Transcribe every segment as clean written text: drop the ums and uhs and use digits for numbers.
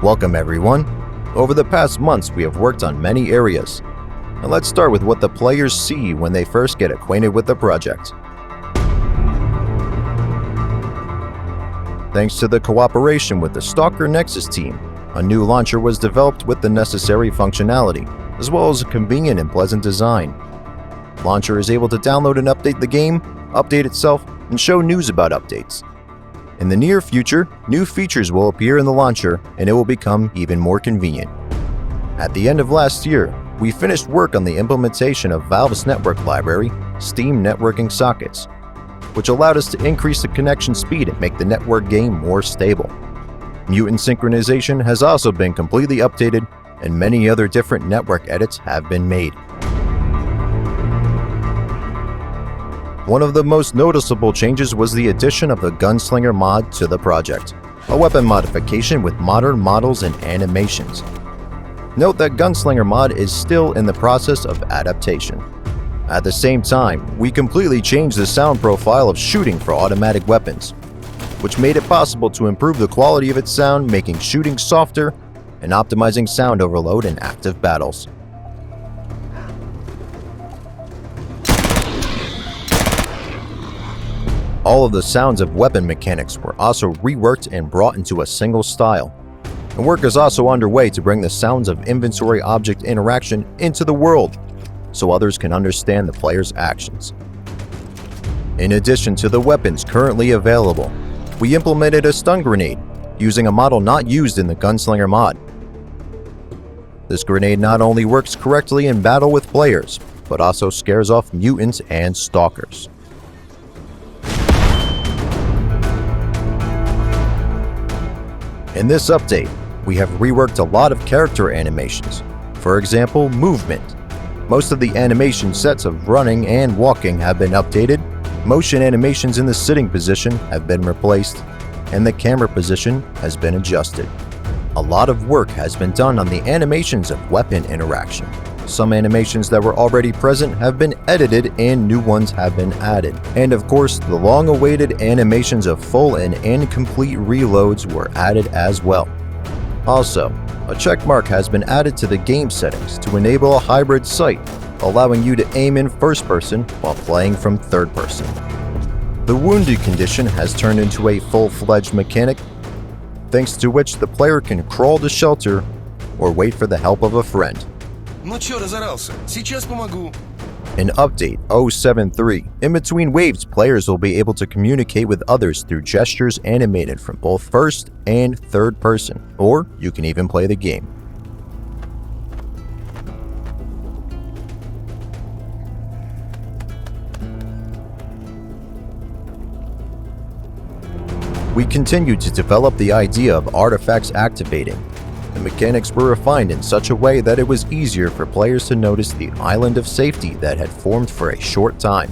Welcome everyone. Over the past months we have worked on many areas. And let's start with what the players see when they first get acquainted with the project. Thanks to the cooperation with the Stalker Nexus team, a new launcher was developed with the necessary functionality, as well as a convenient and pleasant design. Launcher is able to download and update the game, update itself, and show news about updates. In the near future, new features will appear in the launcher and it will become even more convenient. At the end of last year, we finished work on the implementation of Valve's network library, Steam Networking Sockets, which allowed us to increase the connection speed and make the network game more stable. Mutant synchronization has also been completely updated, and many other different network edits have been made. One of the most noticeable changes was the addition of the Gunslinger mod to the project, a weapon modification with modern models and animations. Note that Gunslinger mod is still in the process of adaptation. At the same time, we completely changed the sound profile of shooting for automatic weapons, which made it possible to improve the quality of its sound, making shooting softer and optimizing sound overload in active battles. All of the sounds of weapon mechanics were also reworked and brought into a single style. And work is also underway to bring the sounds of inventory object interaction into the world, so others can understand the player's actions. In addition to the weapons currently available, we implemented a stun grenade, using a model not used in the Gunslinger mod. This grenade not only works correctly in battle with players, but also scares off mutants and stalkers. In this update, we have reworked a lot of character animations. For example, movement. Most of the animation sets of running and walking have been updated, motion animations in the sitting position have been replaced, and the camera position has been adjusted. A lot of work has been done on the animations of weapon interaction. Some animations that were already present have been edited and new ones have been added. And of course, the long-awaited animations of full and incomplete reloads were added as well. Also, a checkmark has been added to the game settings to enable a hybrid sight, allowing you to aim in first person while playing from third person. The wounded condition has turned into a full-fledged mechanic, thanks to which the player can crawl to shelter or wait for the help of a friend. Ну чё разорался? Сейчас помогу. In Update 073, in between waves, players will be able to communicate with others through gestures animated from both first and third person, or you can even play the game. We continued to develop the idea of artifacts activating. The mechanics were refined in such a way that it was easier for players to notice the island of safety that had formed for a short time.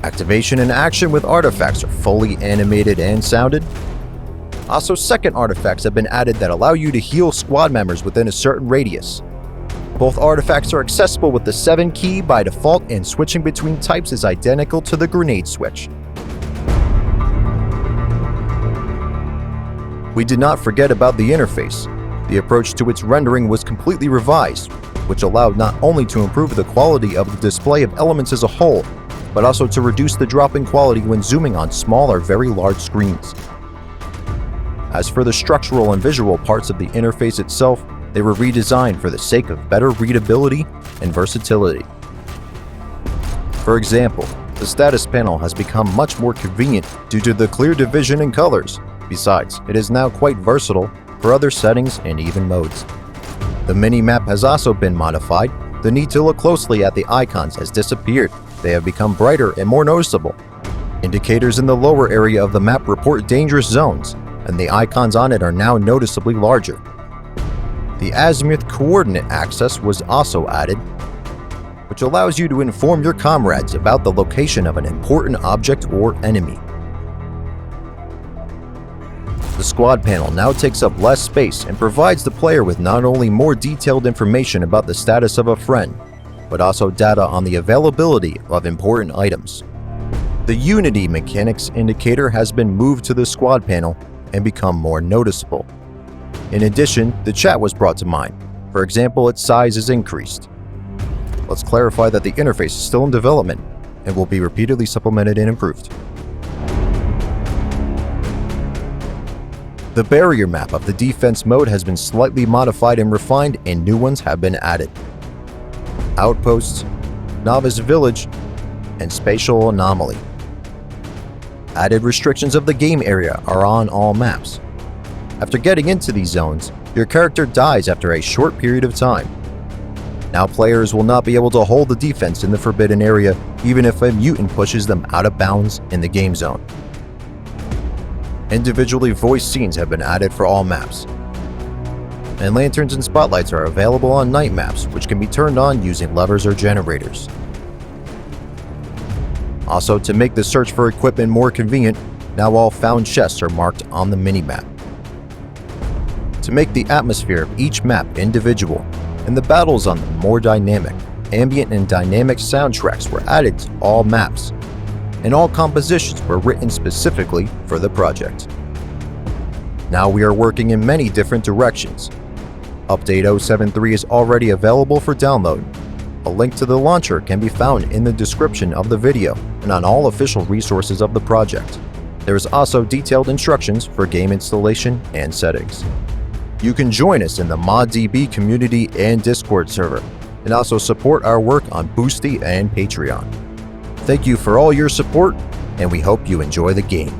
Activation and action with artifacts are fully animated and sounded. Also, second artifacts have been added that allow you to heal squad members within a certain radius. Both artifacts are accessible with the 7 key by default, and switching between types is identical to the grenade switch. We did not forget about the interface. The approach to its rendering was completely revised, which allowed not only to improve the quality of the display of elements as a whole, but also to reduce the drop in quality when zooming on small or very large screens. As for the structural and visual parts of the interface itself, they were redesigned for the sake of better readability and versatility. For example, the status panel has become much more convenient due to the clear division in colors. Besides, it is now quite versatile for other settings and even modes. The mini-map has also been modified. The need to look closely at the icons has disappeared. They have become brighter and more noticeable. Indicators in the lower area of the map report dangerous zones, and the icons on it are now noticeably larger. The azimuth coordinate axis was also added, which allows you to inform your comrades about the location of an important object or enemy. The squad panel now takes up less space and provides the player with not only more detailed information about the status of a friend, but also data on the availability of important items. The Unity Mechanics indicator has been moved to the squad panel and become more noticeable. In addition, the chat was brought to mind. For example, its size is increased. Let's clarify that the interface is still in development and will be repeatedly supplemented and improved. The barrier map of the defense mode has been slightly modified and refined, and new ones have been added. Outposts, Novice Village, and Spatial Anomaly. Added restrictions of the game area are on all maps. After getting into these zones, your character dies after a short period of time. Now players will not be able to hold the defense in the forbidden area even if a mutant pushes them out of bounds in the game zone. Individually voiced scenes have been added for all maps. And lanterns and spotlights are available on night maps, which can be turned on using levers or generators. Also, to make the search for equipment more convenient, now all found chests are marked on the minimap. To make the atmosphere of each map individual and the battles on them more dynamic, ambient and dynamic soundtracks were added to all maps, and all compositions were written specifically for the project. Now we are working in many different directions. Update 073 is already available for download. A link to the launcher can be found in the description of the video and on all official resources of the project. There is also detailed instructions for game installation and settings. You can join us in the ModDB community and Discord server, and also support our work on Boosty and Patreon. Thank you for all your support, and we hope you enjoy the game.